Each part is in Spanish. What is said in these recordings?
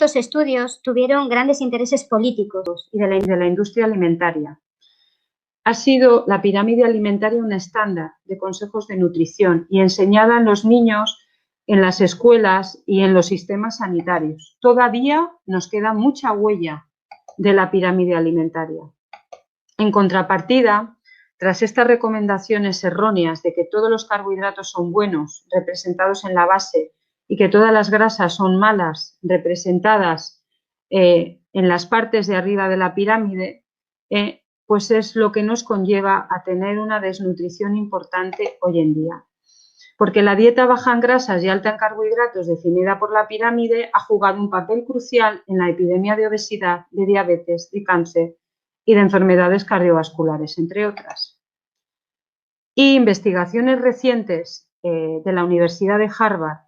estos estudios tuvieron grandes intereses políticos y de la industria alimentaria. Ha sido la pirámide alimentaria un estándar de consejos de nutrición y enseñada a los niños en las escuelas y en los sistemas sanitarios. Todavía nos queda mucha huella de la pirámide alimentaria. En contrapartida, tras estas recomendaciones erróneas de que todos los carbohidratos son buenos, representados en la base, y que todas las grasas son malas, representadas en las partes de arriba de la pirámide, pues es lo que nos conlleva a tener una desnutrición importante hoy en día. Porque la dieta baja en grasas y alta en carbohidratos definida por la pirámide ha jugado un papel crucial en la epidemia de obesidad, de diabetes, de cáncer y de enfermedades cardiovasculares, entre otras. Y investigaciones recientes de la Universidad de Harvard,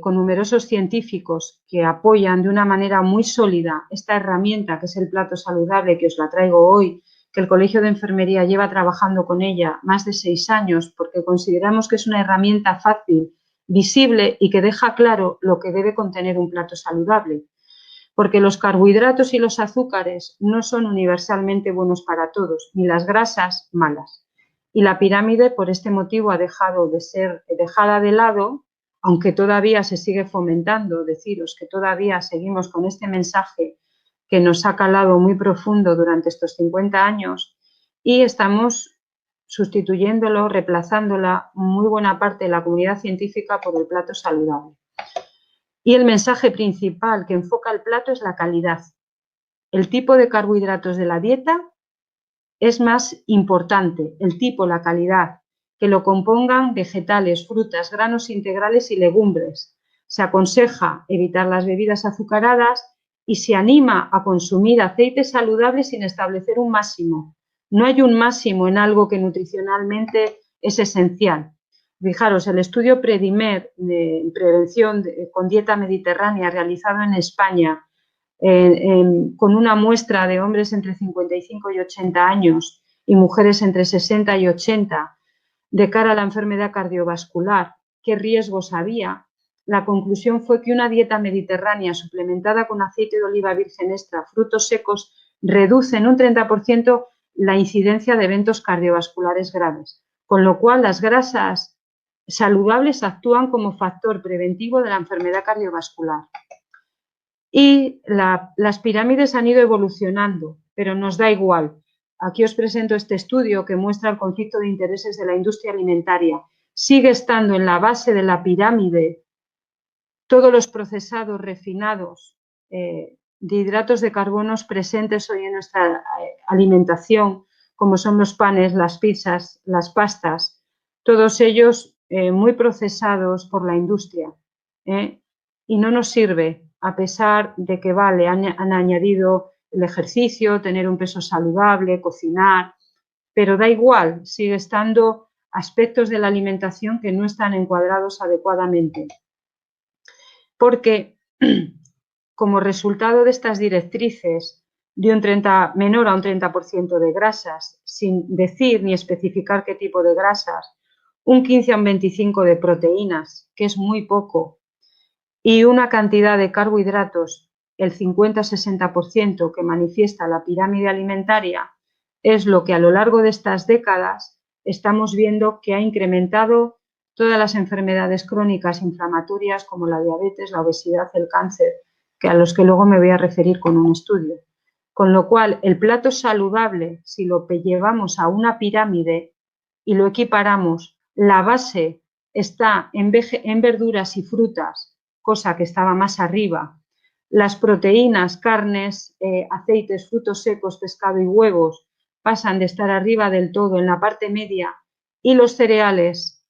con numerosos científicos que apoyan de una manera muy sólida esta herramienta que es el plato saludable, que os la traigo hoy, que el Colegio de Enfermería lleva trabajando con ella más de 6 años porque consideramos que es una herramienta fácil, visible y que deja claro lo que debe contener un plato saludable. Porque los carbohidratos y los azúcares no son universalmente buenos para todos, ni las grasas malas. Y la pirámide por este motivo ha dejado de ser dejada de lado, aunque todavía se sigue fomentando. Deciros que todavía seguimos con este mensaje que nos ha calado muy profundo durante estos 50 años y estamos sustituyéndolo, reemplazándola muy buena parte de la comunidad científica por el plato saludable. Y el mensaje principal que enfoca el plato es la calidad. El tipo de carbohidratos de la dieta es más importante, el tipo, la calidad, que lo compongan vegetales, frutas, granos integrales y legumbres. Se aconseja evitar las bebidas azucaradas y se anima a consumir aceites saludables sin establecer un máximo. No hay un máximo en algo que nutricionalmente es esencial. Fijaros, el estudio Predimer de prevención con dieta mediterránea realizado en España con una muestra de hombres entre 55 y 80 años y mujeres entre 60 y 80 de cara a la enfermedad cardiovascular, qué riesgos había. La conclusión fue que una dieta mediterránea suplementada con aceite de oliva virgen extra, frutos secos, reduce en un 30% la incidencia de eventos cardiovasculares graves, con lo cual las grasas saludables actúan como factor preventivo de la enfermedad cardiovascular. Y las pirámides han ido evolucionando, pero nos da igual. Aquí os presento este estudio que muestra el conflicto de intereses de la industria alimentaria. Sigue estando en la base de la pirámide todos los procesados refinados de hidratos de carbono presentes hoy en nuestra alimentación, como son los panes, las pizzas, las pastas, todos ellos muy procesados por la industria. Y no nos sirve, a pesar de que vale, han añadido el ejercicio, tener un peso saludable, cocinar, pero da igual, sigue estando aspectos de la alimentación que no están encuadrados adecuadamente. Porque como resultado de estas directrices de un menor a un 30% de grasas, sin decir ni especificar qué tipo de grasas, un 15 a un 25% de proteínas, que es muy poco, y una cantidad de carbohidratos, el 50-60% que manifiesta la pirámide alimentaria, es lo que a lo largo de estas décadas estamos viendo que ha incrementado todas las enfermedades crónicas inflamatorias como la diabetes, la obesidad, el cáncer, que a los que luego me voy a referir con un estudio. Con lo cual, el plato saludable, si lo llevamos a una pirámide y lo equiparamos, la base está en verduras y frutas, cosa que estaba más arriba. Las proteínas, carnes, aceites, frutos secos, pescado y huevos pasan de estar arriba del todo en la parte media y los cereales,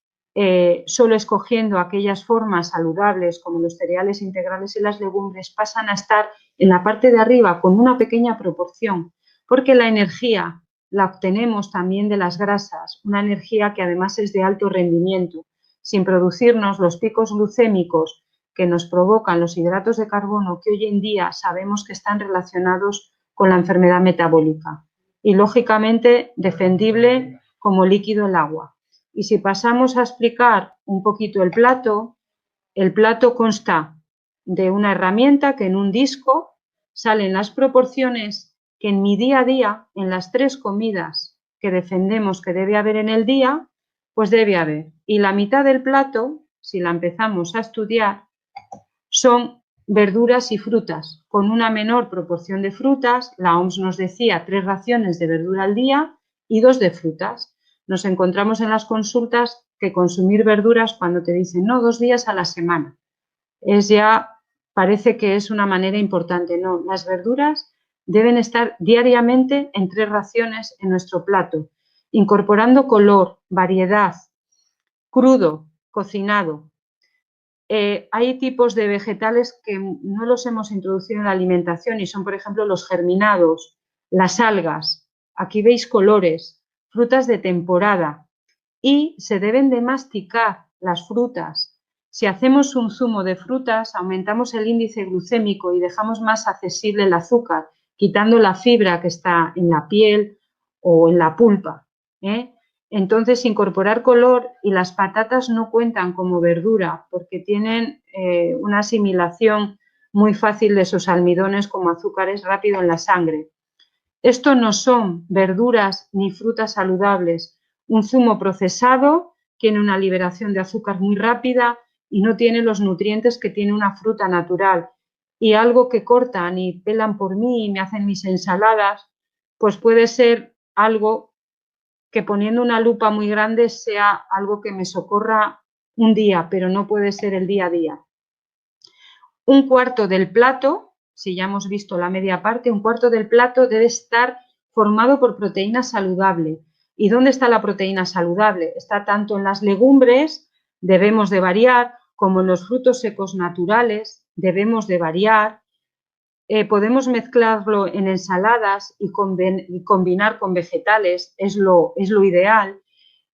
solo escogiendo aquellas formas saludables como los cereales integrales y las legumbres, pasan a estar en la parte de arriba con una pequeña proporción, porque la energía la obtenemos también de las grasas, una energía que además es de alto rendimiento, sin producirnos los picos glucémicos que nos provocan los hidratos de carbono, que hoy en día sabemos que están relacionados con la enfermedad metabólica y, lógicamente, defendible como líquido el agua. Y si pasamos a explicar un poquito el plato consta de una herramienta que en un disco salen las proporciones que en mi día a día, en las 3 comidas que defendemos que debe haber en el día, pues debe haber. Y la mitad del plato, si la empezamos a estudiar, son verduras y frutas, con una menor proporción de frutas. La OMS nos decía 3 raciones de verdura al día y 2 de frutas. Nos encontramos en las consultas que consumir verduras, cuando te dicen, no, 2 días a la semana, es ya, parece que es una manera importante. No, las verduras deben estar diariamente en 3 raciones en nuestro plato, incorporando color, variedad, crudo, cocinado. Hay tipos de vegetales que no los hemos introducido en la alimentación y son, por ejemplo, los germinados, las algas. Aquí veis colores, frutas de temporada, y se deben de masticar las frutas. Si hacemos un zumo de frutas, aumentamos el índice glucémico y dejamos más accesible el azúcar, quitando la fibra que está en la piel o en la pulpa, ¿eh? Entonces, incorporar color, y las patatas no cuentan como verdura porque tienen una asimilación muy fácil de esos almidones como azúcares rápido en la sangre. Esto no son verduras ni frutas saludables. Un zumo procesado tiene una liberación de azúcar muy rápida y no tiene los nutrientes que tiene una fruta natural. Y algo que cortan y pelan por mí y me hacen mis ensaladas, pues puede ser algo que, poniendo una lupa muy grande, sea algo que me socorra un día, pero no puede ser el día a día. Un cuarto del plato, si ya hemos visto la media parte, un cuarto del plato debe estar formado por proteína saludable. ¿Y dónde está la proteína saludable? Está tanto en las legumbres, debemos de variar, como en los frutos secos naturales, debemos de variar. Podemos mezclarlo en ensaladas y combinar con vegetales, es lo ideal.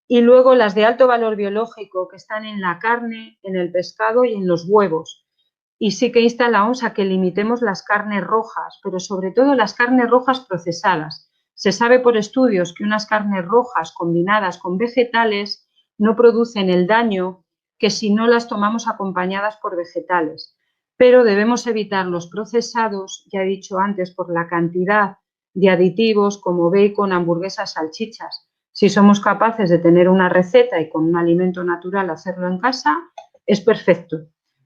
Y luego las de alto valor biológico, que están en la carne, en el pescado y en los huevos. Y sí que insta la OMS a que limitemos las carnes rojas, pero sobre todo las carnes rojas procesadas. Se sabe por estudios que unas carnes rojas combinadas con vegetales no producen el daño que si no las tomamos acompañadas por vegetales. Pero debemos evitar los procesados, ya he dicho antes, por la cantidad de aditivos como bacon, hamburguesas, salchichas. Si somos capaces de tener una receta y con un alimento natural hacerlo en casa, es perfecto.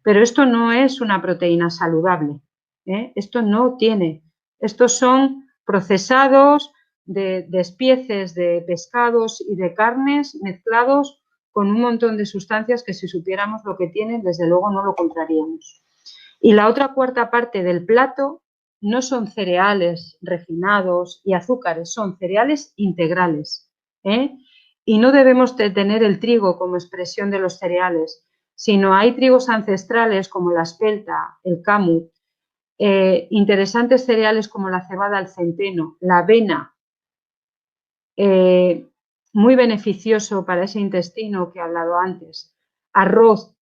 Pero esto no es una proteína saludable, ¿eh? Esto no tiene. Estos son procesados de espieces de pescados y de carnes mezclados con un montón de sustancias que, si supiéramos lo que tienen, desde luego no lo compraríamos. Y la otra cuarta parte del plato no son cereales refinados y azúcares, son cereales integrales, ¿eh? Y no debemos tener el trigo como expresión de los cereales, sino hay trigos ancestrales como la espelta, el camu, interesantes cereales como la cebada, el centeno, la avena, muy beneficioso para ese intestino que he hablado antes, arroz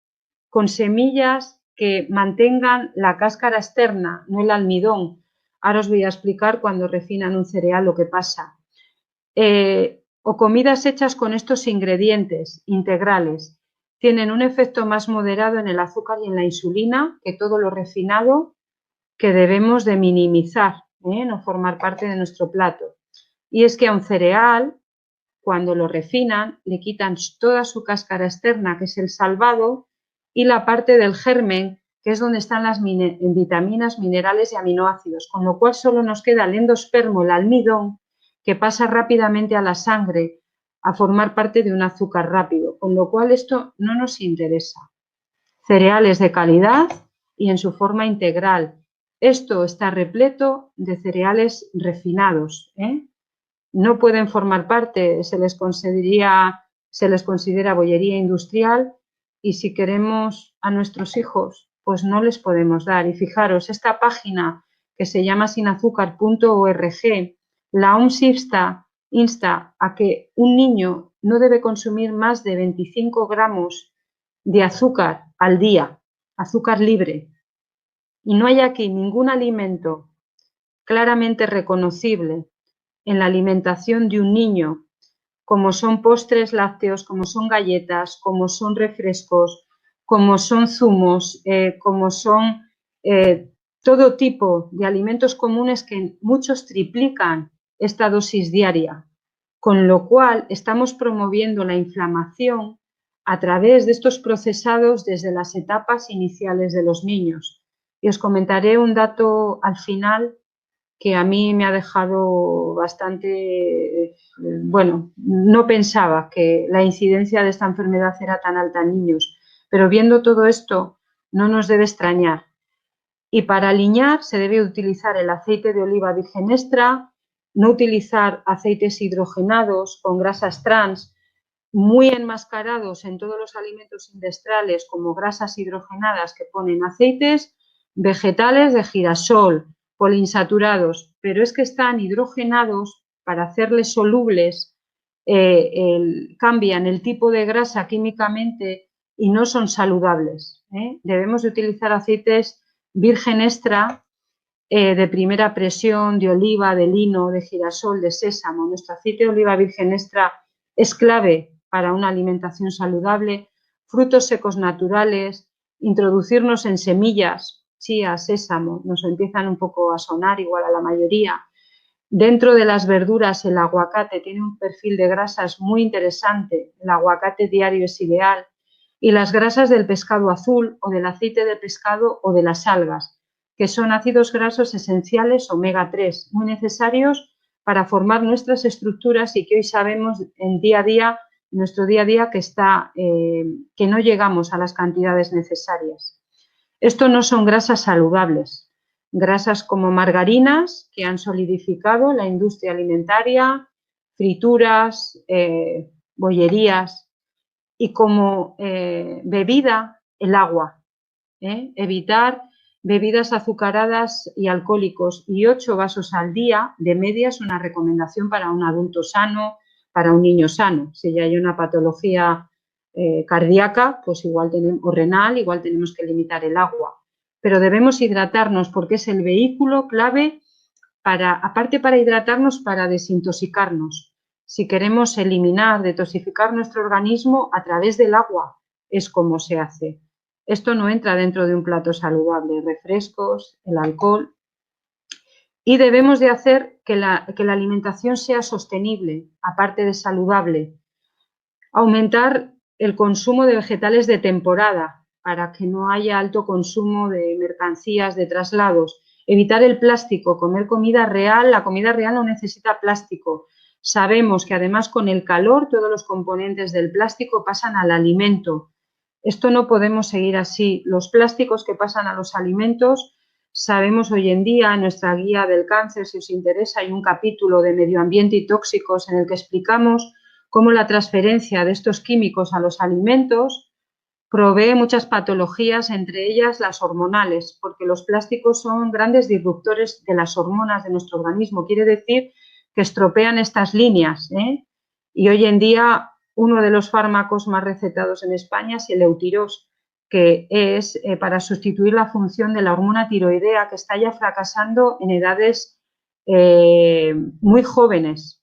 con semillas que mantengan la cáscara externa, no el almidón. Ahora os voy a explicar cuando refinan un cereal lo que pasa. O comidas hechas con estos ingredientes integrales. Tienen un efecto más moderado en el azúcar y en la insulina que todo lo refinado, que debemos de minimizar, no formar parte de nuestro plato. Y es que a un cereal, cuando lo refinan, le quitan toda su cáscara externa, que es el salvado, y la parte del germen, que es donde están las vitaminas, minerales y aminoácidos, con lo cual solo nos queda el endospermo, el almidón, que pasa rápidamente a la sangre a formar parte de un azúcar rápido, con lo cual esto no nos interesa. Cereales de calidad y en su forma integral. Esto está repleto de cereales refinados, ¿eh? No pueden formar parte, se les considera bollería industrial, y si queremos a nuestros hijos, pues no les podemos dar. Y fijaros, esta página que se llama sinazúcar.org, la OMS insta a que un niño no debe consumir más de 25 gramos de azúcar al día, azúcar libre. Y no hay aquí ningún alimento claramente reconocible en la alimentación de un niño, como son postres lácteos, como son galletas, como son refrescos, como son zumos, como son todo tipo de alimentos comunes que muchos triplican esta dosis diaria, con lo cual estamos promoviendo la inflamación a través de estos procesados desde las etapas iniciales de los niños. Y os comentaré un dato al final que a mí me ha dejado bastante, bueno, no pensaba que la incidencia de esta enfermedad era tan alta en niños, pero viendo todo esto no nos debe extrañar. Y para aliñar se debe utilizar el aceite de oliva virgen extra, no utilizar aceites hidrogenados con grasas trans, muy enmascarados en todos los alimentos industriales como grasas hidrogenadas que ponen aceites vegetales de girasol, poliinsaturados, pero es que están hidrogenados para hacerles solubles, cambian el tipo de grasa químicamente y no son saludables. Debemos de utilizar aceites virgen extra de primera presión, de oliva, de lino, de girasol, de sésamo. Nuestro aceite de oliva virgen extra es clave para una alimentación saludable, frutos secos naturales, introducirnos en semillas, chía, sésamo, nos empiezan un poco a sonar igual a la mayoría. Dentro de las verduras, el aguacate tiene un perfil de grasas muy interesante, el aguacate diario es ideal, y las grasas del pescado azul o del aceite de pescado o de las algas, que son ácidos grasos esenciales omega 3, muy necesarios para formar nuestras estructuras y que hoy sabemos en nuestro día a día que no llegamos a las cantidades necesarias. Esto no son grasas saludables. Grasas como margarinas que han solidificado la industria alimentaria, frituras, bollerías y como bebida el agua. Evitar bebidas azucaradas y alcohólicos y 8 vasos al día de media es una recomendación para un adulto sano, para un niño sano. Si ya hay una patología cardíaca, pues igual o renal, igual tenemos que limitar el agua. Pero debemos hidratarnos porque es el vehículo clave aparte para hidratarnos, para desintoxicarnos. Si queremos eliminar, detoxificar nuestro organismo a través del agua, es como se hace. Esto no entra dentro de un plato saludable, refrescos, el alcohol. Y debemos de hacer que la alimentación sea sostenible, aparte de saludable. Aumentar el consumo de vegetales de temporada para que no haya alto consumo de mercancías, de traslados. Evitar el plástico, comer comida real. La comida real no necesita plástico. Sabemos que además con el calor todos los componentes del plástico pasan al alimento. Esto no podemos seguir así. Los plásticos que pasan a los alimentos, sabemos hoy en día en nuestra guía del cáncer, si os interesa, hay un capítulo de medio ambiente y tóxicos en el que explicamos cómo la transferencia de estos químicos a los alimentos provee muchas patologías, entre ellas las hormonales, porque los plásticos son grandes disruptores de las hormonas de nuestro organismo. Quiere decir que estropean estas líneas, y hoy en día uno de los fármacos más recetados en España es el Eutirox, que es para sustituir la función de la hormona tiroidea, que está ya fracasando en edades muy jóvenes,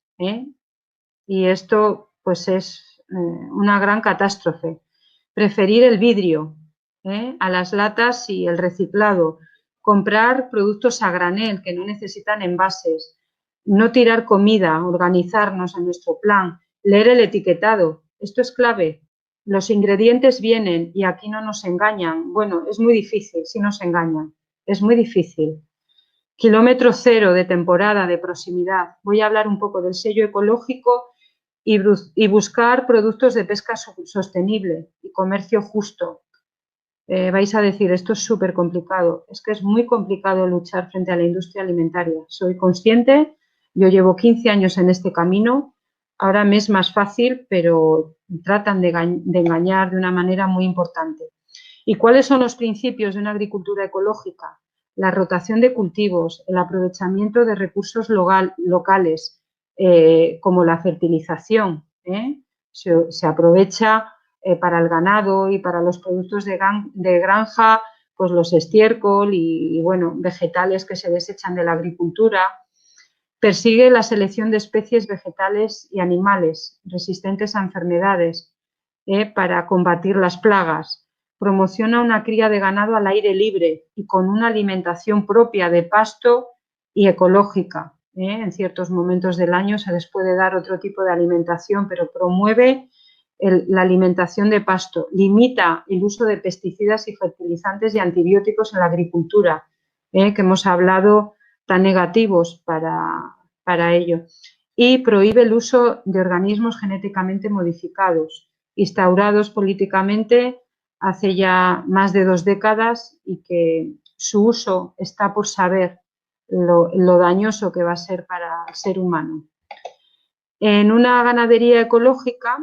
y esto pues es una gran catástrofe. Preferir el vidrio a las latas y el reciclado. Comprar productos a granel que no necesitan envases. No tirar comida, organizarnos en nuestro plan. Leer el etiquetado. Esto es clave. Los ingredientes vienen y aquí no nos engañan. Bueno, es muy difícil si nos engañan. Es muy difícil. Kilómetro cero de temporada, de proximidad. Voy a hablar un poco del sello ecológico y buscar productos de pesca sostenible y comercio justo. Vais a decir, esto es súper complicado. Es que es muy complicado luchar frente a la industria alimentaria. Soy consciente, yo llevo 15 años en este camino, ahora me es más fácil, pero tratan de engañar de una manera muy importante. ¿Y cuáles son los principios de una agricultura ecológica? La rotación de cultivos, el aprovechamiento de recursos locales, como la fertilización. Se aprovecha para el ganado y para los productos de granja, pues los estiércol y bueno, vegetales que se desechan de la agricultura. Persigue la selección de especies vegetales y animales resistentes a enfermedades para combatir las plagas. promociona una cría de ganado al aire libre y con una alimentación propia de pasto y ecológica. En ciertos momentos del año se les puede dar otro tipo de alimentación, pero promueve la alimentación de pasto, limita el uso de pesticidas y fertilizantes y antibióticos en la agricultura, que hemos hablado tan negativos para ello, y prohíbe el uso de organismos genéticamente modificados, instaurados políticamente hace ya más de 2 décadas y que su uso está por saber lo dañoso que va a ser para el ser humano. En una ganadería ecológica,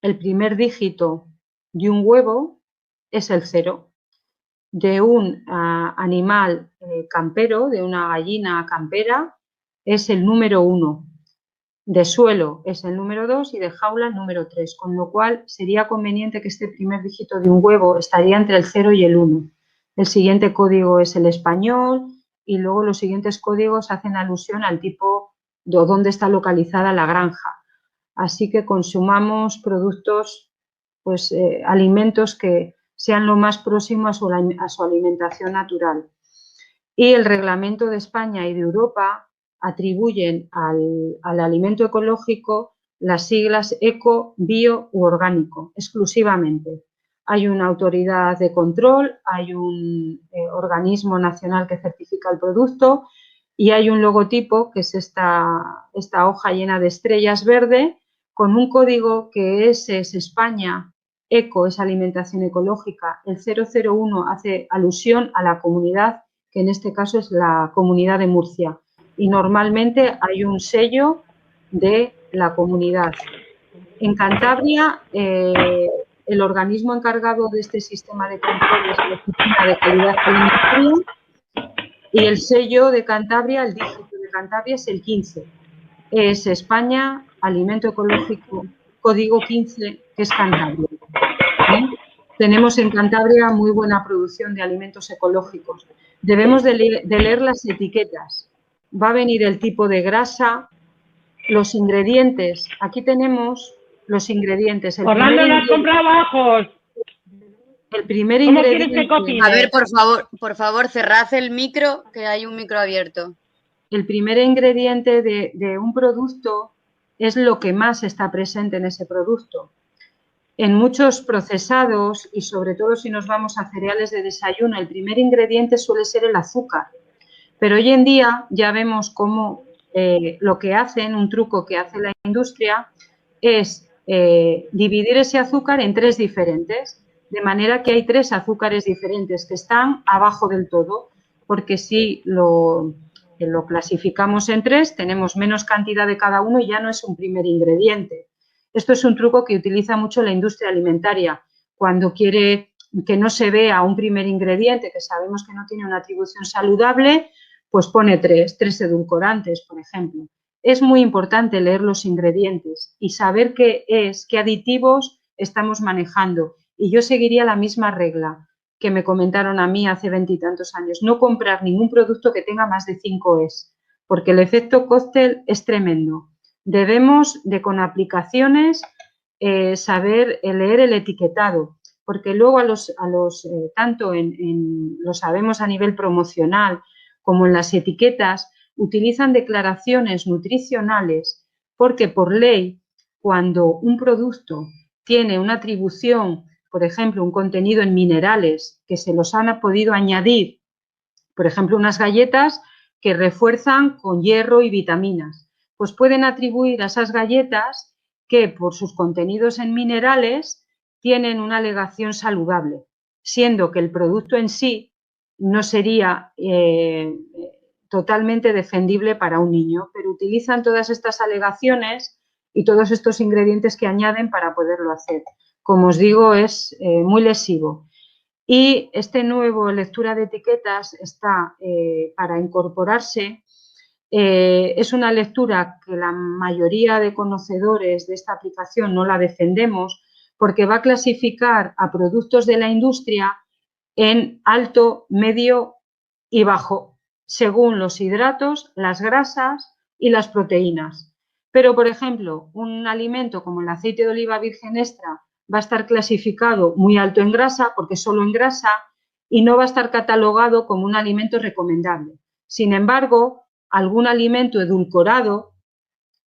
el primer dígito de un huevo es el 0. De un animal campero, de una gallina campera, es el número 1. De suelo es el número 2 y de jaula el número 3, con lo cual sería conveniente que este primer dígito de un huevo estaría entre el 0 y el 1. El siguiente código es el español y luego los siguientes códigos hacen alusión al tipo de dónde está localizada la granja. Así que consumamos productos, pues alimentos que sean lo más próximo a su alimentación natural. Y el reglamento de España y de Europa atribuyen al alimento ecológico las siglas eco, bio u orgánico, exclusivamente. Hay una autoridad de control, hay un organismo nacional que certifica el producto y hay un logotipo, que es esta hoja llena de estrellas verde, con un código que es España, eco es alimentación ecológica, el 001 hace alusión a la comunidad, que en este caso es la Comunidad de Murcia. Y normalmente hay un sello de la comunidad. En Cantabria, el organismo encargado de este sistema de control es la Oficina de Calidad Alimentaria y el sello de Cantabria, el dígito de Cantabria es el 15. Es España, alimento ecológico, código 15, que es Cantabria. Tenemos en Cantabria muy buena producción de alimentos ecológicos. Debemos de leer las etiquetas. Va a venir el tipo de grasa, los ingredientes. Aquí tenemos los ingredientes. Orlando, no has comprado ajos. El primer ¿Cómo ingrediente. quieres que cocine? A ver, por favor, cerrad el micro, que hay un micro abierto. El primer ingrediente de un producto es lo que más está presente en ese producto. En muchos procesados, y sobre todo si nos vamos a cereales de desayuno, el primer ingrediente suele ser el azúcar. Pero hoy en día ya vemos cómo lo que hacen, un truco que hace la industria, es dividir ese azúcar en 3 diferentes, de manera que hay 3 azúcares diferentes que están abajo del todo, porque si lo clasificamos en 3, tenemos menos cantidad de cada uno y ya no es un primer ingrediente. Esto es un truco que utiliza mucho la industria alimentaria cuando quiere que no se vea un primer ingrediente que sabemos que no tiene una atribución saludable, pues pone 3 edulcorantes, por ejemplo. Es muy importante leer los ingredientes y saber qué aditivos estamos manejando. Y yo seguiría la misma regla que me comentaron a mí hace 20 y tantos años. No comprar ningún producto que tenga más de 5 Es, porque el efecto cóctel es tremendo. Debemos de, con aplicaciones, saber leer el etiquetado, porque luego tanto lo sabemos a nivel promocional como en las etiquetas, utilizan declaraciones nutricionales porque por ley, cuando un producto tiene una atribución, por ejemplo, un contenido en minerales que se los han podido añadir, por ejemplo, unas galletas que refuerzan con hierro y vitaminas, pues pueden atribuir a esas galletas que por sus contenidos en minerales tienen una alegación saludable, siendo que el producto en sí no sería totalmente defendible para un niño, pero utilizan todas estas alegaciones y todos estos ingredientes que añaden para poderlo hacer. Como os digo, es muy lesivo. Y este nuevo lectura de etiquetas está para incorporarse. Es una lectura que la mayoría de conocedores de esta aplicación no la defendemos porque va a clasificar a productos de la industria en alto, medio y bajo, según los hidratos, las grasas y las proteínas. Pero, por ejemplo, un alimento como el aceite de oliva virgen extra va a estar clasificado muy alto en grasa, porque solo en grasa, y no va a estar catalogado como un alimento recomendable. Sin embargo, algún alimento edulcorado,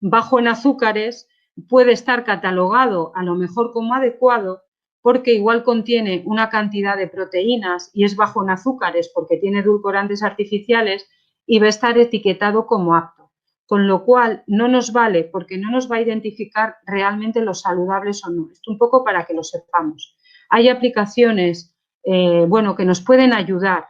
bajo en azúcares, puede estar catalogado a lo mejor como adecuado, porque igual contiene una cantidad de proteínas y es bajo en azúcares porque tiene edulcorantes artificiales y va a estar etiquetado como apto. Con lo cual no nos vale porque no nos va a identificar realmente los saludables o no. Esto un poco para que lo sepamos. Hay aplicaciones que nos pueden ayudar,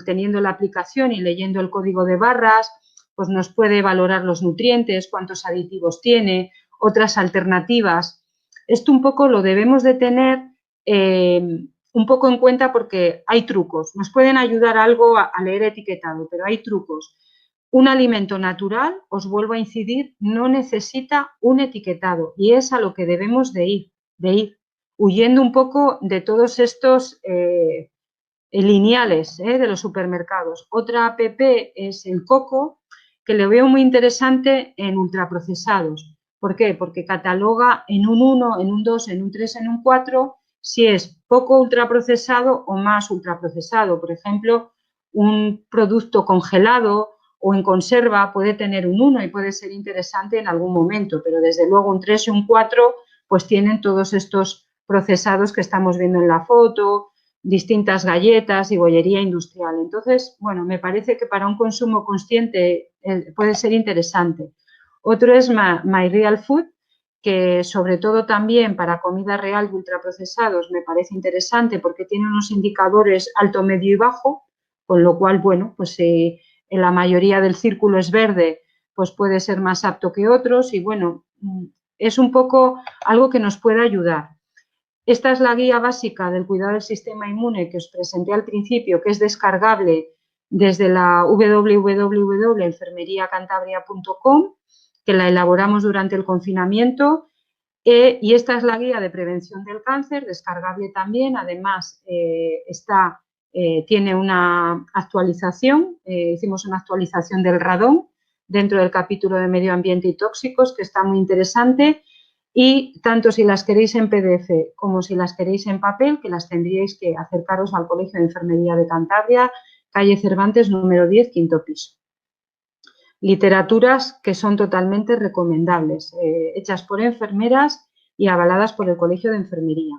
teniendo la aplicación y leyendo el código de barras, pues nos puede valorar los nutrientes, cuántos aditivos tiene, otras alternativas. Esto un poco lo debemos de tener un poco en cuenta porque hay trucos. Nos pueden ayudar algo a leer etiquetado, pero hay trucos. Un alimento natural, os vuelvo a incidir, no necesita un etiquetado y es a lo que debemos de ir huyendo un poco de todos estos lineales de los supermercados. Otra app es el Coco, que le veo muy interesante en ultraprocesados. ¿Por qué? Porque cataloga en un 1, en un 2, en un 3, en un 4, si es poco ultraprocesado o más ultraprocesado. Por ejemplo, un producto congelado o en conserva puede tener un 1 y puede ser interesante en algún momento, pero desde luego un 3 y un 4 pues tienen todos estos procesados que estamos viendo en la foto, distintas galletas y bollería industrial. Entonces, bueno, me parece que para un consumo consciente puede ser interesante. Otro es My Real Food, que sobre todo también para comida real de ultraprocesados me parece interesante porque tiene unos indicadores alto, medio y bajo, con lo cual, bueno, pues si en la mayoría del círculo es verde, pues puede ser más apto que otros y, bueno, es un poco algo que nos puede ayudar. Esta es la guía básica del cuidado del sistema inmune que os presenté al principio, que es descargable desde la www.enfermeriacantabria.com, que la elaboramos durante el confinamiento, y esta es la guía de prevención del cáncer, descargable también. Además, tiene una actualización, hicimos una actualización del radón dentro del capítulo de medio ambiente y tóxicos, que está muy interesante. Y tanto si las queréis en PDF como si las queréis en papel, que las tendríais que acercaros al Colegio de Enfermería de Cantabria, calle Cervantes, número 10, quinto piso. Literaturas que son totalmente recomendables, hechas por enfermeras y avaladas por el Colegio de Enfermería.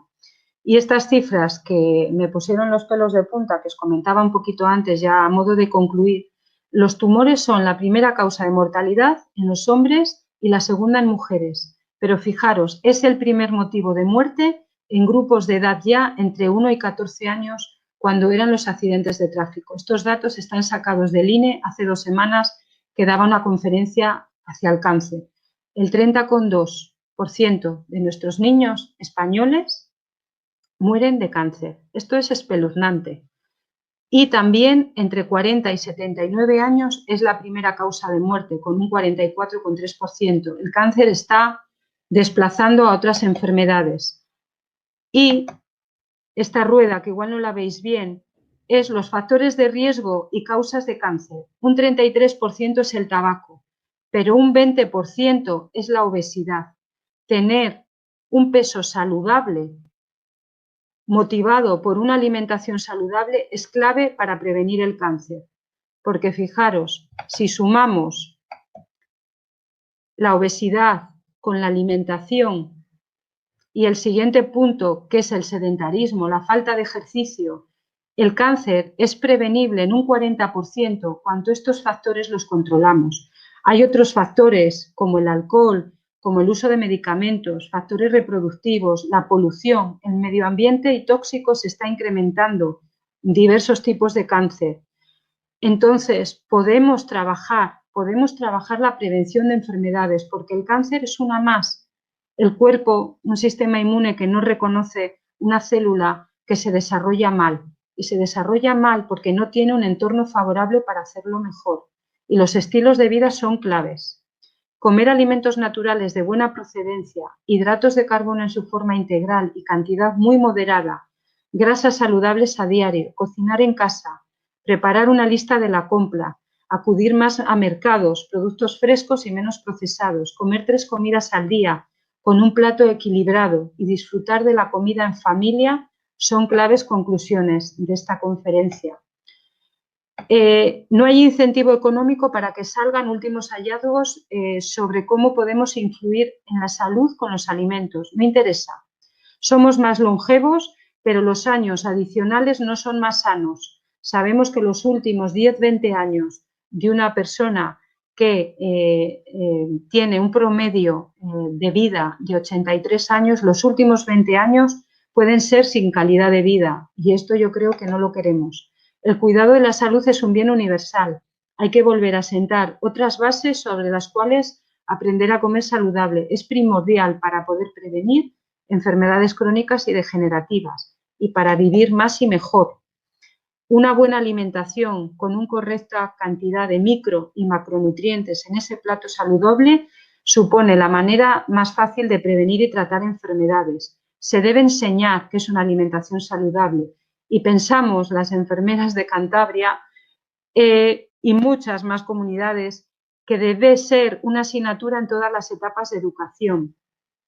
Y estas cifras que me pusieron los pelos de punta, que os comentaba un poquito antes ya a modo de concluir, los tumores son la primera causa de mortalidad en los hombres y la segunda en mujeres. Pero fijaros, es el primer motivo de muerte en grupos de edad ya entre 1 y 14 años cuando eran los accidentes de tráfico. Estos datos están sacados del INE hace 2 semanas que daba una conferencia hacia el cáncer. El 30,2% de nuestros niños españoles mueren de cáncer. Esto es espeluznante. Y también entre 40 y 79 años es la primera causa de muerte, con un 44,3%. El cáncer está desplazando a otras enfermedades. Y esta rueda, que igual no la veis bien, es los factores de riesgo y causas de cáncer. Un 33% es el tabaco, pero un 20% es la obesidad. Tener un peso saludable motivado por una alimentación saludable es clave para prevenir el cáncer. Porque fijaros, si sumamos la obesidad con la alimentación y el siguiente punto, que es el sedentarismo, la falta de ejercicio, el cáncer es prevenible en un 40% cuando estos factores los controlamos. Hay otros factores como el alcohol, como el uso de medicamentos, factores reproductivos, la polución, el medio ambiente y tóxicos se está incrementando diversos tipos de cáncer. Entonces, podemos trabajar la prevención de enfermedades porque el cáncer es una más. El cuerpo, un sistema inmune que no reconoce una célula que se desarrolla mal. Y se desarrolla mal porque no tiene un entorno favorable para hacerlo mejor. Y los estilos de vida son claves. Comer alimentos naturales de buena procedencia, hidratos de carbono en su forma integral y cantidad muy moderada, grasas saludables a diario, cocinar en casa, preparar una lista de la compra, acudir más a mercados, productos frescos y menos procesados, comer 3 comidas al día, con un plato equilibrado y disfrutar de la comida en familia son claves conclusiones de esta conferencia. No hay incentivo económico para que salgan últimos hallazgos sobre cómo podemos influir en la salud con los alimentos. No interesa. Somos más longevos, pero los años adicionales no son más sanos. Sabemos que los últimos 10-20 años de una persona que tiene un promedio de vida de 83 años, los últimos 20 años pueden ser sin calidad de vida, y esto yo creo que no lo queremos. El cuidado de la salud es un bien universal. Hay que volver a sentar otras bases sobre las cuales aprender a comer saludable. Es primordial para poder prevenir enfermedades crónicas y degenerativas y para vivir más y mejor. Una buena alimentación con una correcta cantidad de micro y macronutrientes en ese plato saludable supone la manera más fácil de prevenir y tratar enfermedades. Se debe enseñar qué es una alimentación saludable y pensamos las enfermeras de Cantabria y muchas más comunidades que debe ser una asignatura en todas las etapas de educación.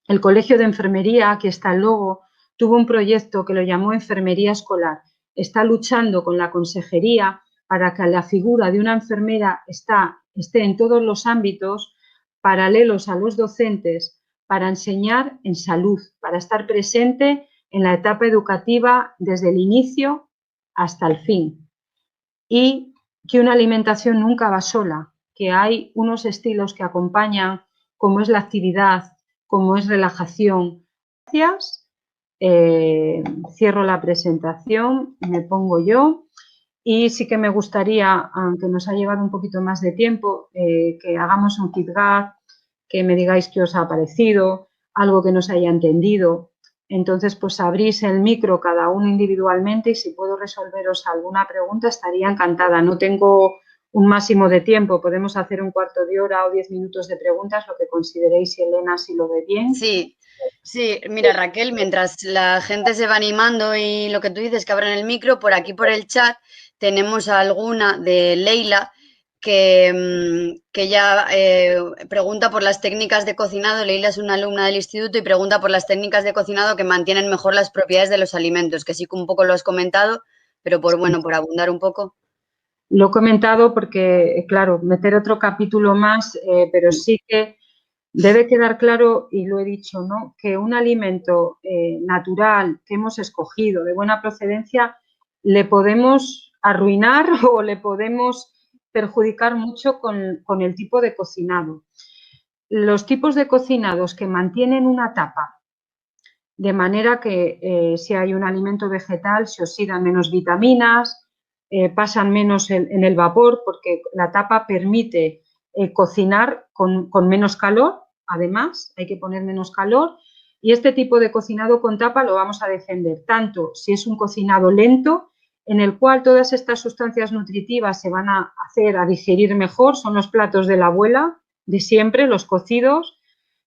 El Colegio de Enfermería, aquí está el logo, tuvo un proyecto que lo llamó Enfermería Escolar. Está luchando con la consejería para que la figura de una enfermera esté en todos los ámbitos paralelos a los docentes para enseñar en salud, para estar presente en la etapa educativa desde el inicio hasta el fin. Y que una alimentación nunca va sola, que hay unos estilos que acompañan, como es la actividad, como es relajación. Gracias. Cierro la presentación, me pongo yo y sí que me gustaría, aunque nos ha llevado un poquito más de tiempo, que hagamos un feedback, que me digáis qué os ha parecido, algo que no se haya entendido. Entonces, pues abrís el micro cada uno individualmente y si puedo resolveros alguna pregunta estaría encantada. No tengo un máximo de tiempo, podemos hacer un cuarto de hora o 10 minutos de preguntas, lo que consideréis, Elena, si lo ve bien. Sí, sí, mira Raquel, mientras la gente se va animando y lo que tú dices que abran el micro, por aquí por el chat tenemos alguna de Leila que ya pregunta por las técnicas de cocinado. Leila es una alumna del instituto y pregunta por las técnicas de cocinado que mantienen mejor las propiedades de los alimentos, que sí que un poco lo has comentado, pero por abundar un poco. Lo he comentado porque, claro, meter otro capítulo más, pero sí que debe quedar claro, y lo he dicho, ¿no?, que un alimento natural que hemos escogido de buena procedencia le podemos arruinar o le podemos perjudicar mucho con el tipo de cocinado. Los tipos de cocinados que mantienen una tapa, de manera que si hay un alimento vegetal se oxidan menos vitaminas, pasan menos en el vapor, porque la tapa permite cocinar con menos calor. Además, hay que poner menos calor y este tipo de cocinado con tapa lo vamos a defender tanto si es un cocinado lento, en el cual todas estas sustancias nutritivas se van a hacer a digerir mejor, son los platos de la abuela de siempre, los cocidos,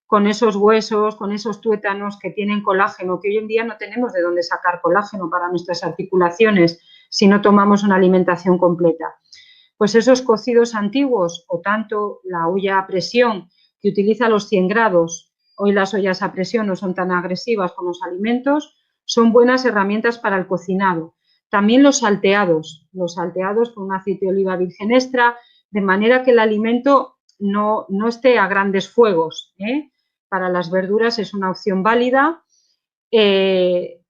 con esos huesos, con esos tuétanos que tienen colágeno, que hoy en día no tenemos de dónde sacar colágeno para nuestras articulaciones si no tomamos una alimentación completa. Pues esos cocidos antiguos, o tanto la olla a presión que utiliza los 100 grados, hoy las ollas a presión no son tan agresivas con los alimentos, son buenas herramientas para el cocinado. También los salteados con un aceite de oliva virgen extra, de manera que el alimento no esté a grandes fuegos. Para las verduras es una opción válida.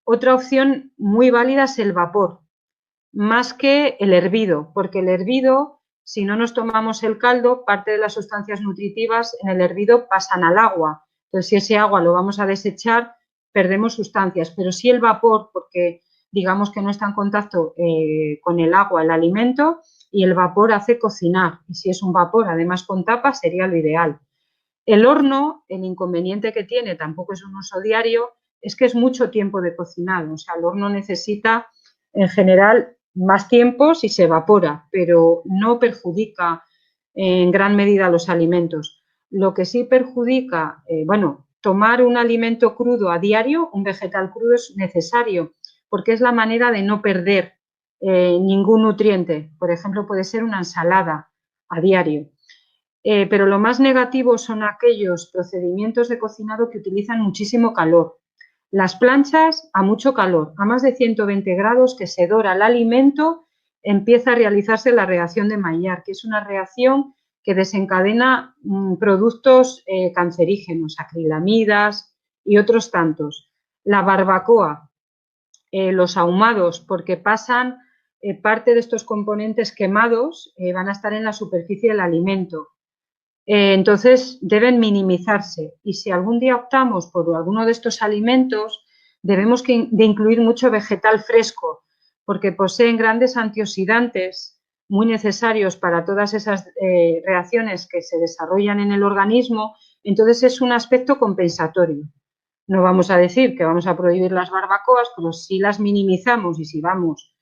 Otra opción muy válida es el vapor, más que el hervido, porque el hervido, si no nos tomamos el caldo, parte de las sustancias nutritivas en el hervido pasan al agua. Entonces, si ese agua lo vamos a desechar, perdemos sustancias. Pero sí el vapor, porque digamos que no está en contacto con el agua el alimento y el vapor hace cocinar. Y si es un vapor, además con tapa, sería lo ideal. El horno, el inconveniente que tiene, tampoco es un uso diario, es que es mucho tiempo de cocinado. O sea, el horno necesita, en general, más tiempo si se evapora, pero no perjudica en gran medida los alimentos. Lo que sí perjudica, tomar un alimento crudo a diario, un vegetal crudo es necesario, porque es la manera de no perder ningún nutriente. Por ejemplo, puede ser una ensalada a diario. pero lo más negativo son aquellos procedimientos de cocinado que utilizan muchísimo calor. Las planchas a mucho calor, a más de 120 grados, que se dora el alimento, empieza a realizarse la reacción de Maillard, que es una reacción que desencadena productos cancerígenos, acrilamidas y otros tantos. La barbacoa, los ahumados, porque pasan parte de estos componentes quemados, van a estar en la superficie del alimento. Entonces deben minimizarse, y si algún día optamos por alguno de estos alimentos, debemos de incluir mucho vegetal fresco, porque poseen grandes antioxidantes muy necesarios para todas esas reacciones que se desarrollan en el organismo. Entonces es un aspecto compensatorio. No vamos a decir que vamos a prohibir las barbacoas, pero si las minimizamos y si vamos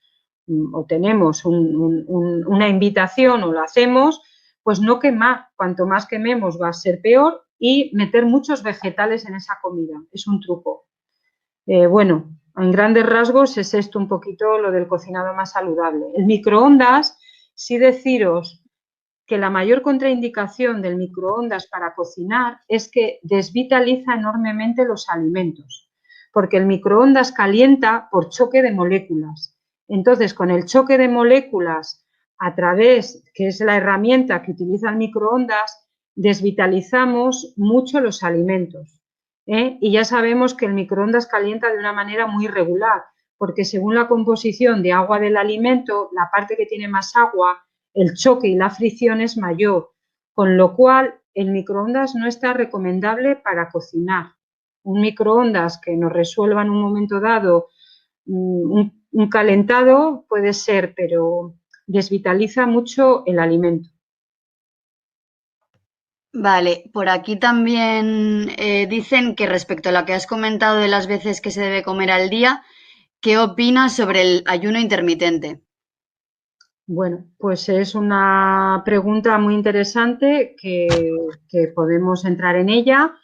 o tenemos una invitación o lo hacemos, pues no quemar. Cuanto más quememos va a ser peor, y meter muchos vegetales en esa comida. Es un truco. Bueno, en grandes rasgos es esto un poquito lo del cocinado más saludable. El microondas, sí deciros que la mayor contraindicación del microondas para cocinar es que desvitaliza enormemente los alimentos, porque el microondas calienta por choque de moléculas. Entonces, con el choque de moléculas, a través, que es la herramienta que utiliza el microondas, desvitalizamos mucho los alimentos. Y ya sabemos que el microondas calienta de una manera muy irregular, porque según la composición de agua del alimento, la parte que tiene más agua, el choque y la fricción es mayor, con lo cual el microondas no está recomendable para cocinar. Un microondas que nos resuelva en un momento dado un calentado puede ser, pero desvitaliza mucho el alimento. Vale, por aquí también dicen que respecto a lo que has comentado de las veces que se debe comer al día, ¿qué opinas sobre el ayuno intermitente? Bueno, pues es una pregunta muy interesante que podemos entrar en ella.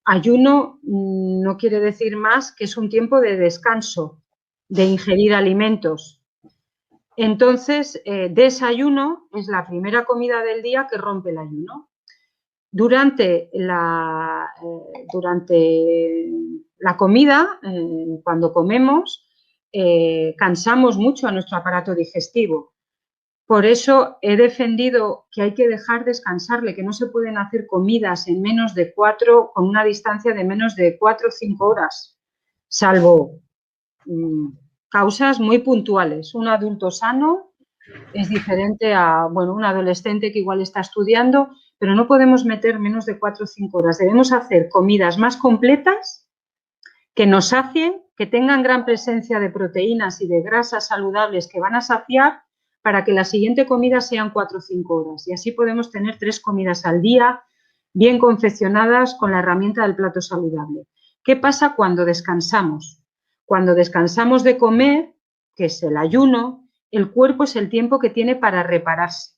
Ayuno no quiere decir más que es un tiempo de descanso, de ingerir alimentos. Entonces, desayuno es la primera comida del día que rompe el ayuno. Durante la comida, cuando comemos, cansamos mucho a nuestro aparato digestivo. Por eso he defendido que hay que dejar descansarle, que no se pueden hacer comidas en menos de 4, con una distancia de menos de 4 o 5 horas, salvo causas muy puntuales. Un adulto sano es diferente a, bueno, un adolescente que igual está estudiando, pero no podemos meter menos de 4 o 5 horas. Debemos hacer comidas más completas, que nos sacien, que tengan gran presencia de proteínas y de grasas saludables que van a saciar, para que la siguiente comida sean 4 o 5 horas. Y así podemos tener 3 comidas al día, bien confeccionadas con la herramienta del plato saludable. ¿Qué pasa cuando descansamos? Cuando descansamos de comer, que es el ayuno, el cuerpo es el tiempo que tiene para repararse.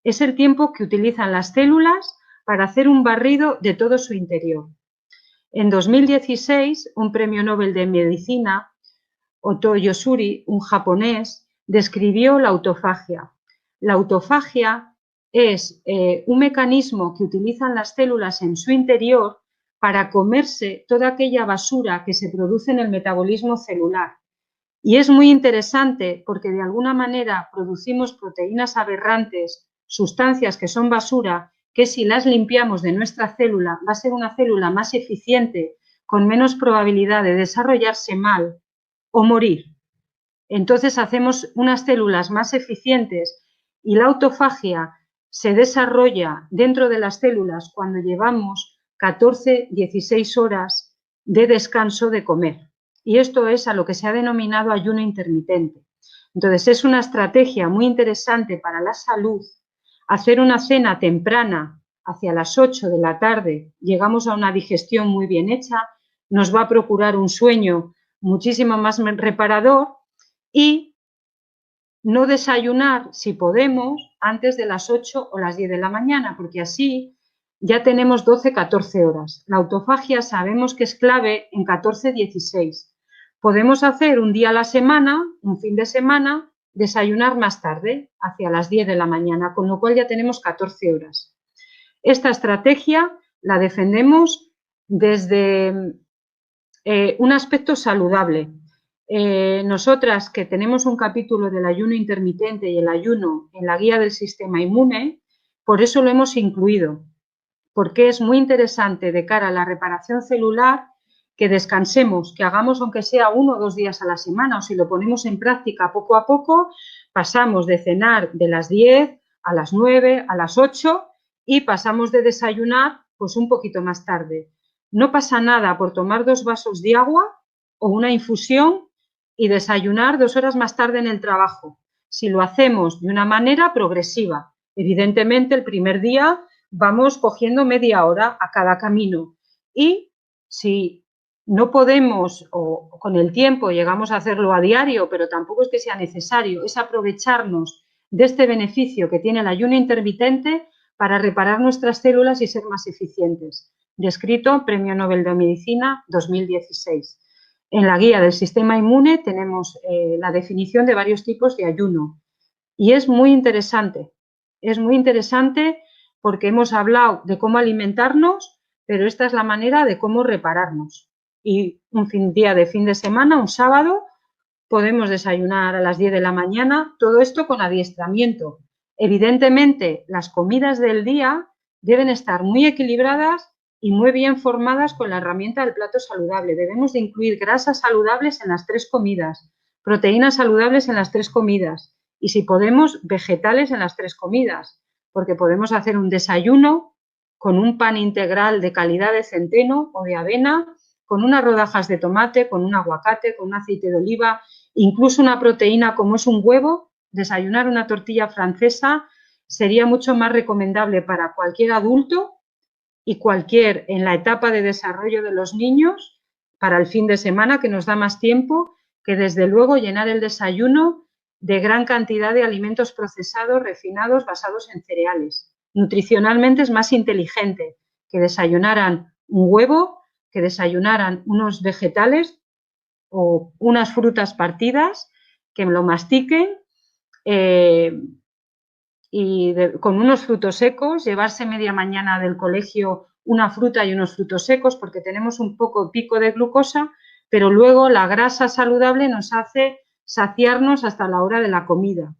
Es el tiempo que utilizan las células para hacer un barrido de todo su interior. En 2016, un premio Nobel de Medicina, Oto Yosuri, un japonés, describió la autofagia. La autofagia es un mecanismo que utilizan las células en su interior para comerse toda aquella basura que se produce en el metabolismo celular. Y es muy interesante porque de alguna manera producimos proteínas aberrantes, sustancias que son basura, que si las limpiamos de nuestra célula va a ser una célula más eficiente, con menos probabilidad de desarrollarse mal o morir. Entonces hacemos unas células más eficientes, y la autofagia se desarrolla dentro de las células cuando llevamos 14-16 horas de descanso de comer. Y esto es a lo que se ha denominado ayuno intermitente. Entonces es una estrategia muy interesante para la salud. Hacer una cena temprana, hacia las 8 de la tarde, llegamos a una digestión muy bien hecha, nos va a procurar un sueño muchísimo más reparador, y no desayunar, si podemos, antes de las 8 o las 10 de la mañana, porque así ya tenemos 12-14 horas. La autofagia sabemos que es clave en 14-16. Podemos hacer un día a la semana, un fin de semana, desayunar más tarde, hacia las 10 de la mañana, con lo cual ya tenemos 14 horas. Esta estrategia la defendemos desde un aspecto saludable. Nosotras, que tenemos un capítulo del ayuno intermitente y el ayuno en la guía del sistema inmune, por eso lo hemos incluido, porque es muy interesante de cara a la reparación celular que descansemos, que hagamos aunque sea 1 o 2 días a la semana, o si lo ponemos en práctica poco a poco, pasamos de cenar de las 10 a las 9, a las 8 y pasamos de desayunar pues un poquito más tarde. No pasa nada por tomar 2 vasos de agua o una infusión y desayunar 2 horas más tarde en el trabajo, si lo hacemos de una manera progresiva. Evidentemente, el primer día vamos cogiendo media hora a cada camino y si no podemos o con el tiempo llegamos a hacerlo a diario, pero tampoco es que sea necesario, es aprovecharnos de este beneficio que tiene el ayuno intermitente para reparar nuestras células y ser más eficientes. Descrito, Premio Nobel de Medicina 2016. En la guía del sistema inmune tenemos la definición de varios tipos de ayuno y es muy interesante porque hemos hablado de cómo alimentarnos, pero esta es la manera de cómo repararnos. Y un día de fin de semana, un sábado, podemos desayunar a las 10 de la mañana, todo esto con adiestramiento. Evidentemente, las comidas del día deben estar muy equilibradas y muy bien formadas con la herramienta del plato saludable. Debemos de incluir grasas saludables en las 3 comidas, proteínas saludables en las 3 comidas y, si podemos, vegetales en las 3 comidas, porque podemos hacer un desayuno con un pan integral de calidad de centeno o de avena, con unas rodajas de tomate, con un aguacate, con un aceite de oliva, incluso una proteína como es un huevo. Desayunar una tortilla francesa sería mucho más recomendable para cualquier adulto y cualquier en la etapa de desarrollo de los niños para el fin de semana, que nos da más tiempo, que desde luego llenar el desayuno de gran cantidad de alimentos procesados, refinados, basados en cereales. Nutricionalmente es más inteligente que desayunaran un huevo, que desayunaran unos vegetales o unas frutas partidas, que lo mastiquen con unos frutos secos, llevarse media mañana del colegio una fruta y unos frutos secos, porque tenemos un poco pico de glucosa, pero luego la grasa saludable nos hace saciarnos hasta la hora de la comida.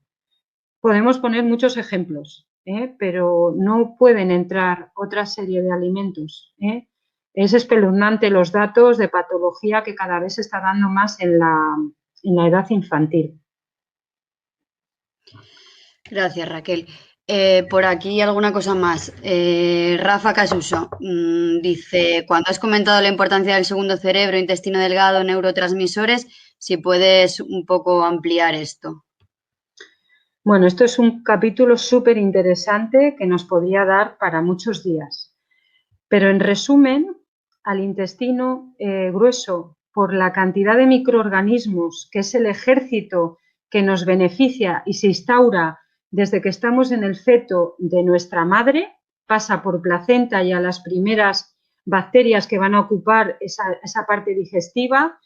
Podemos poner muchos ejemplos, pero no pueden entrar otra serie de alimentos. Es espeluznante los datos de patología que cada vez se está dando más en la edad infantil. Gracias, Raquel. Por aquí alguna cosa más. Rafa Casuso dice, cuando has comentado la importancia del segundo cerebro, intestino delgado, neurotransmisores, si puedes un poco ampliar esto. Bueno, esto es un capítulo súper interesante que nos podría dar para muchos días. Pero en resumen, al intestino grueso, por la cantidad de microorganismos, que es el ejército que nos beneficia y se instaura desde que estamos en el feto de nuestra madre, pasa por placenta y a las primeras bacterias que van a ocupar esa parte digestiva.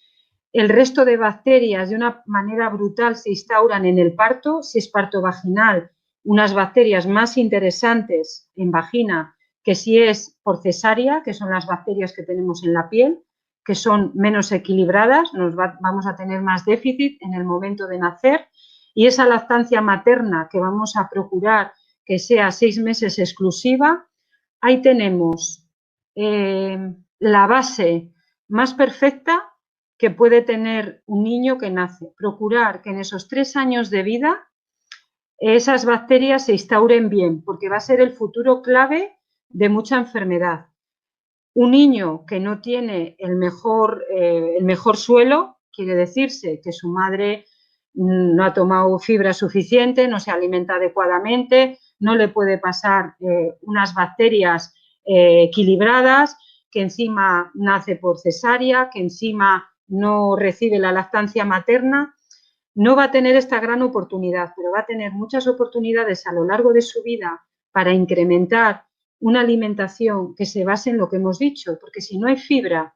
El resto de bacterias de una manera brutal se instauran en el parto. Si es parto vaginal, unas bacterias más interesantes en vagina que si es por cesárea, que son las bacterias que tenemos en la piel, que son menos equilibradas, vamos a tener más déficit en el momento de nacer. Y esa lactancia materna que vamos a procurar que sea 6 meses exclusiva, ahí tenemos la base más perfecta que puede tener un niño que nace. Procurar que en esos 3 años de vida esas bacterias se instauren bien, porque va a ser el futuro clave de mucha enfermedad. Un niño que no tiene el mejor suelo, quiere decirse que su madre no ha tomado fibra suficiente, no se alimenta adecuadamente, no le puede pasar unas bacterias equilibradas, que encima nace por cesárea, que encima no recibe la lactancia materna, no va a tener esta gran oportunidad, pero va a tener muchas oportunidades a lo largo de su vida para incrementar una alimentación que se base en lo que hemos dicho, porque si no hay fibra,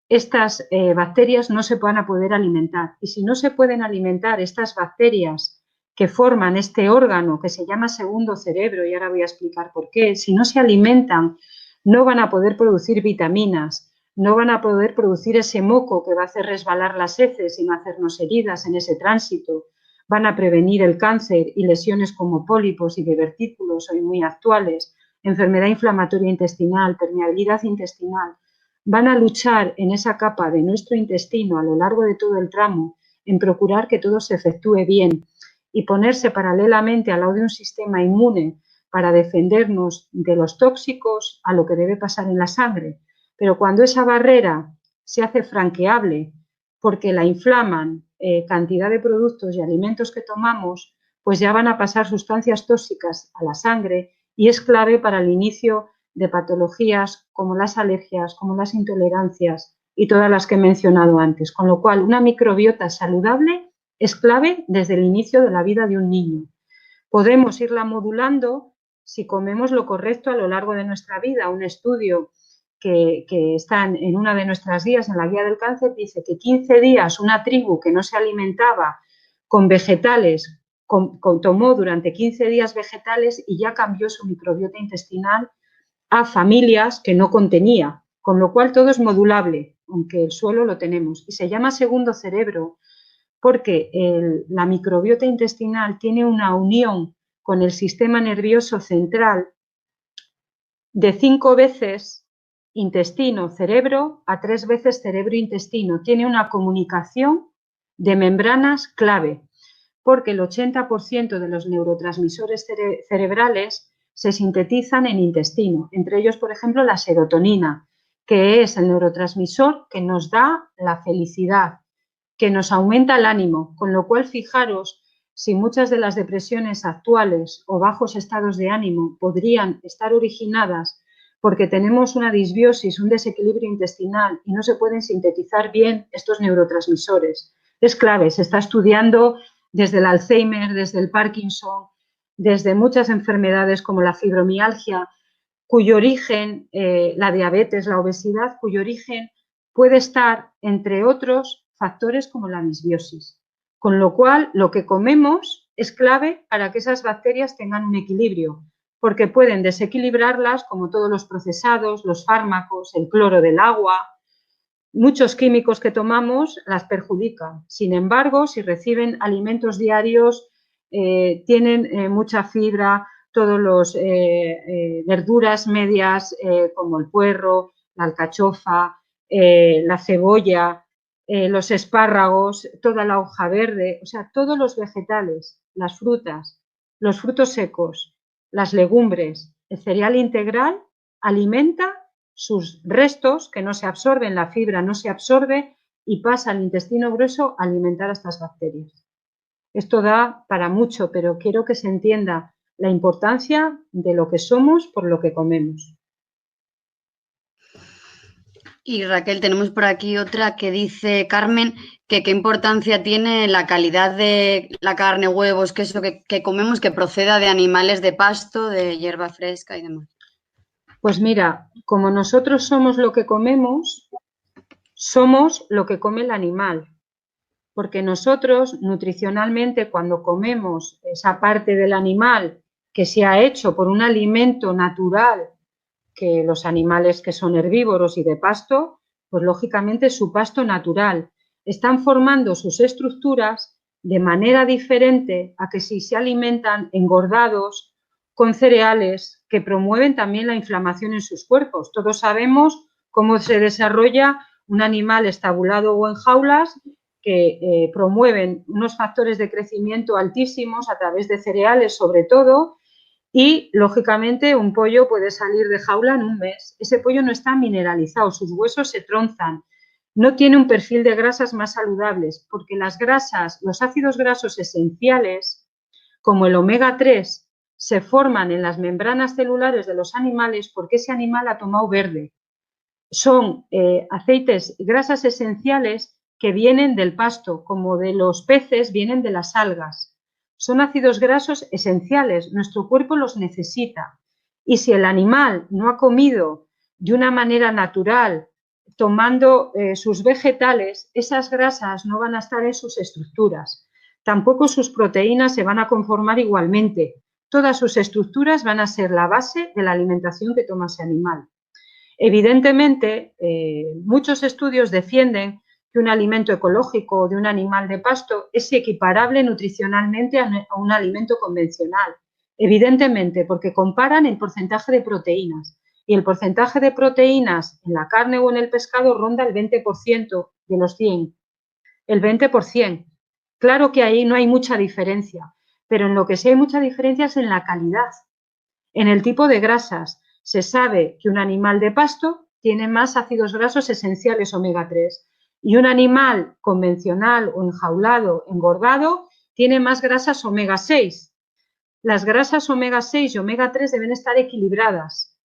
estas bacterias no se van a poder alimentar. Y si no se pueden alimentar estas bacterias que forman este órgano que se llama segundo cerebro, y ahora voy a explicar por qué, si no se alimentan, no van a poder producir vitaminas, no van a poder producir ese moco que va a hacer resbalar las heces y no hacernos heridas en ese tránsito, van a prevenir el cáncer y lesiones como pólipos y divertículos, hoy muy actuales, enfermedad inflamatoria intestinal, permeabilidad intestinal, van a luchar en esa capa de nuestro intestino a lo largo de todo el tramo en procurar que todo se efectúe bien y ponerse paralelamente al lado de un sistema inmune para defendernos de los tóxicos a lo que debe pasar en la sangre. Pero cuando esa barrera se hace franqueable porque la inflaman cantidad de productos y alimentos que tomamos, pues ya van a pasar sustancias tóxicas a la sangre y es clave para el inicio de patologías como las alergias, como las intolerancias y todas las que he mencionado antes. Con lo cual, una microbiota saludable es clave desde el inicio de la vida de un niño. Podemos irla modulando si comemos lo correcto a lo largo de nuestra vida. Un estudio que está en una de nuestras guías, en la guía del cáncer, dice que 15 días una tribu que no se alimentaba con vegetales, tomó durante 15 días vegetales y ya cambió su microbiota intestinal a familias que no contenía, con lo cual todo es modulable, aunque el suelo lo tenemos. Y se llama segundo cerebro porque la microbiota intestinal tiene una unión con el sistema nervioso central de 5 veces intestino-cerebro a 3 veces cerebro-intestino. Tiene una comunicación de membranas clave, porque el 80% de los neurotransmisores cerebrales se sintetizan en intestino, entre ellos, por ejemplo, la serotonina, que es el neurotransmisor que nos da la felicidad, que nos aumenta el ánimo, con lo cual fijaros si muchas de las depresiones actuales o bajos estados de ánimo podrían estar originadas porque tenemos una disbiosis, un desequilibrio intestinal y no se pueden sintetizar bien estos neurotransmisores. Es clave, se está estudiando desde el Alzheimer, desde el Parkinson, desde muchas enfermedades como la fibromialgia, cuyo origen, la diabetes, la obesidad, cuyo origen puede estar, entre otros, factores como la disbiosis. Con lo cual, lo que comemos es clave para que esas bacterias tengan un equilibrio, porque pueden desequilibrarlas como todos los procesados, los fármacos, el cloro del agua. Muchos químicos que tomamos las perjudican. Sin embargo, si reciben alimentos diarios, tienen mucha fibra, todos los verduras medias como el puerro, la alcachofa, la cebolla, los espárragos, toda la hoja verde, o sea, todos los vegetales, las frutas, los frutos secos, las legumbres, el cereal integral alimenta sus restos que no se absorben, la fibra no se absorbe y pasa al intestino grueso a alimentar a estas bacterias. Esto da para mucho, pero quiero que se entienda la importancia de lo que somos por lo que comemos. Y Raquel, tenemos por aquí otra que dice, Carmen, que qué importancia tiene la calidad de la carne, huevos, queso que comemos que proceda de animales de pasto, de hierba fresca y demás. Pues mira, como nosotros somos lo que comemos, somos lo que come el animal. Porque nosotros, nutricionalmente, cuando comemos esa parte del animal que se ha hecho por un alimento natural, que los animales que son herbívoros y de pasto, pues lógicamente su pasto natural, están formando sus estructuras de manera diferente a que si se alimentan engordados con cereales que promueven también la inflamación en sus cuerpos. Todos sabemos cómo se desarrolla un animal estabulado o en jaulas que promueven unos factores de crecimiento altísimos a través de cereales sobre todo. Y, lógicamente, un pollo puede salir de jaula en un mes. Ese pollo no está mineralizado, sus huesos se tronzan, no tiene un perfil de grasas más saludables, porque las grasas, los ácidos grasos esenciales, como el omega 3, se forman en las membranas celulares de los animales porque ese animal ha tomado verde. Son aceites, grasas esenciales que vienen del pasto, como de los peces, vienen de las algas. Son ácidos grasos esenciales, nuestro cuerpo los necesita. Y si el animal no ha comido de una manera natural, tomando sus vegetales, esas grasas no van a estar en sus estructuras. Tampoco sus proteínas se van a conformar igualmente. Todas sus estructuras van a ser la base de la alimentación que toma ese animal. Evidentemente, muchos estudios defienden que un alimento ecológico o de un animal de pasto es equiparable nutricionalmente a un alimento convencional. Evidentemente, porque comparan el porcentaje de proteínas. Y el porcentaje de proteínas en la carne o en el pescado ronda el 20% de los 100. El 20%. Claro que ahí no hay mucha diferencia, pero en lo que sí hay mucha diferencia es en la calidad, en el tipo de grasas. Se sabe que un animal de pasto tiene más ácidos grasos esenciales omega 3 y un animal convencional o enjaulado, engordado, tiene más grasas omega 6. Las grasas omega 6 y omega 3 deben estar equilibradas.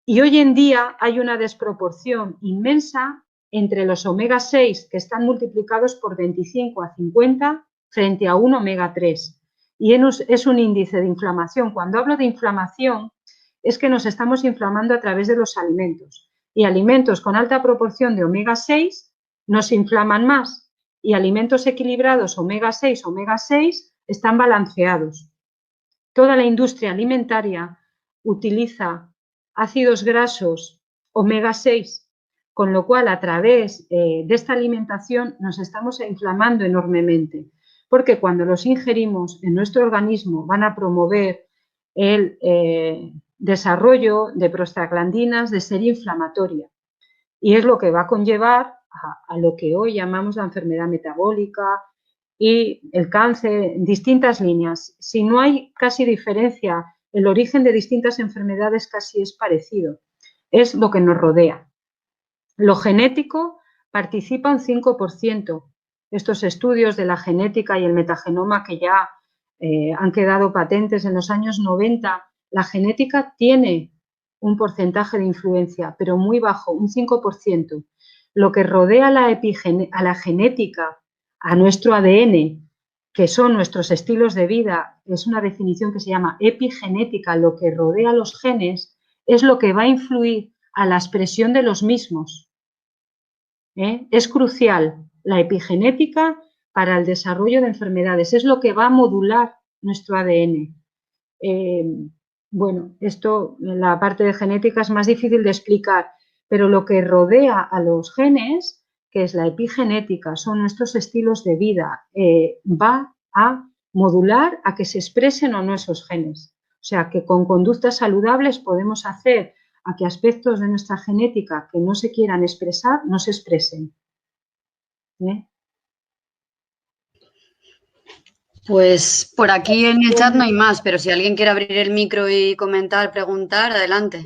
Y hoy en día hay una desproporción inmensa entre los omega 6 que están multiplicados por 25 a 50 frente a un omega 3. Y es un índice de inflamación. Cuando hablo de inflamación, es que nos estamos inflamando a través de los alimentos. Y alimentos con alta proporción de omega 6 nos inflaman más. Y alimentos equilibrados omega 6 están balanceados. Toda la industria alimentaria utiliza ácidos grasos omega 6, con lo cual a través de esta alimentación nos estamos inflamando enormemente, porque cuando los ingerimos en nuestro organismo van a promover el desarrollo de prostaglandinas de serie inflamatoria y es lo que va a conllevar a lo que hoy llamamos la enfermedad metabólica y el cáncer en distintas líneas. Si no hay casi diferencia, el origen de distintas enfermedades casi es parecido, es lo que nos rodea. Lo genético participa un 5%. Estos estudios de la genética y el metagenoma que ya han quedado patentes en los años 90, la genética tiene un porcentaje de influencia, pero muy bajo, un 5%. Lo que rodea a la genética, a nuestro ADN, que son nuestros estilos de vida, es una definición que se llama epigenética, lo que rodea a los genes, es lo que va a influir a la expresión de los mismos. Es crucial la epigenética para el desarrollo de enfermedades, es lo que va a modular nuestro ADN. Bueno, esto, la parte de genética es más difícil de explicar, pero lo que rodea a los genes, que es la epigenética, son nuestros estilos de vida, va a modular a que se expresen o no esos genes. O sea, que con conductas saludables podemos hacer a que aspectos de nuestra genética que no se quieran expresar, no se expresen. Pues por aquí en el chat no hay más, pero si alguien quiere abrir el micro y comentar, preguntar, adelante.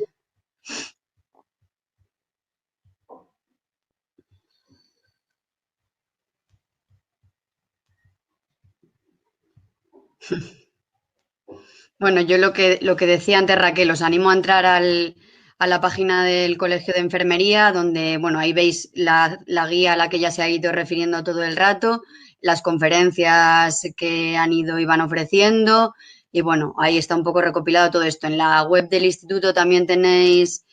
Bueno, yo lo que decía antes, Raquel, os animo a entrar a la página del Colegio de Enfermería, donde, bueno, ahí veis la guía a la que ya se ha ido refiriendo todo el rato, las conferencias que han ido y van ofreciendo, y bueno, ahí está un poco recopilado todo esto. En la web del instituto también tenéis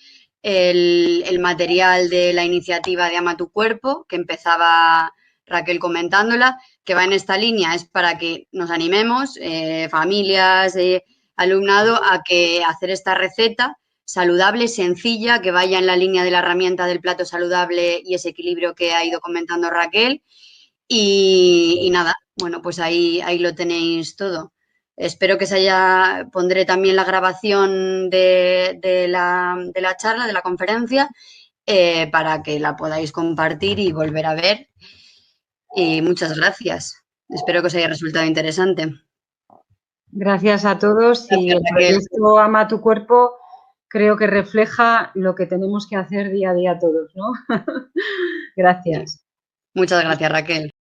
el material de la iniciativa de Ama tu Cuerpo, que empezaba Raquel comentándola, que va en esta línea, es para que nos animemos, familias, alumnado, a hacer esta receta saludable, sencilla, que vaya en la línea de la herramienta del plato saludable y ese equilibrio que ha ido comentando Raquel. Y nada, bueno, pues ahí lo tenéis todo. Espero que pondré también la grabación de la charla, de la conferencia, para que la podáis compartir y volver a ver. Y muchas gracias. Espero que os haya resultado interesante. Gracias a todos. Y el proyecto Ama tu Cuerpo creo que refleja lo que tenemos que hacer día a día todos, ¿no? Gracias. Muchas gracias, Raquel.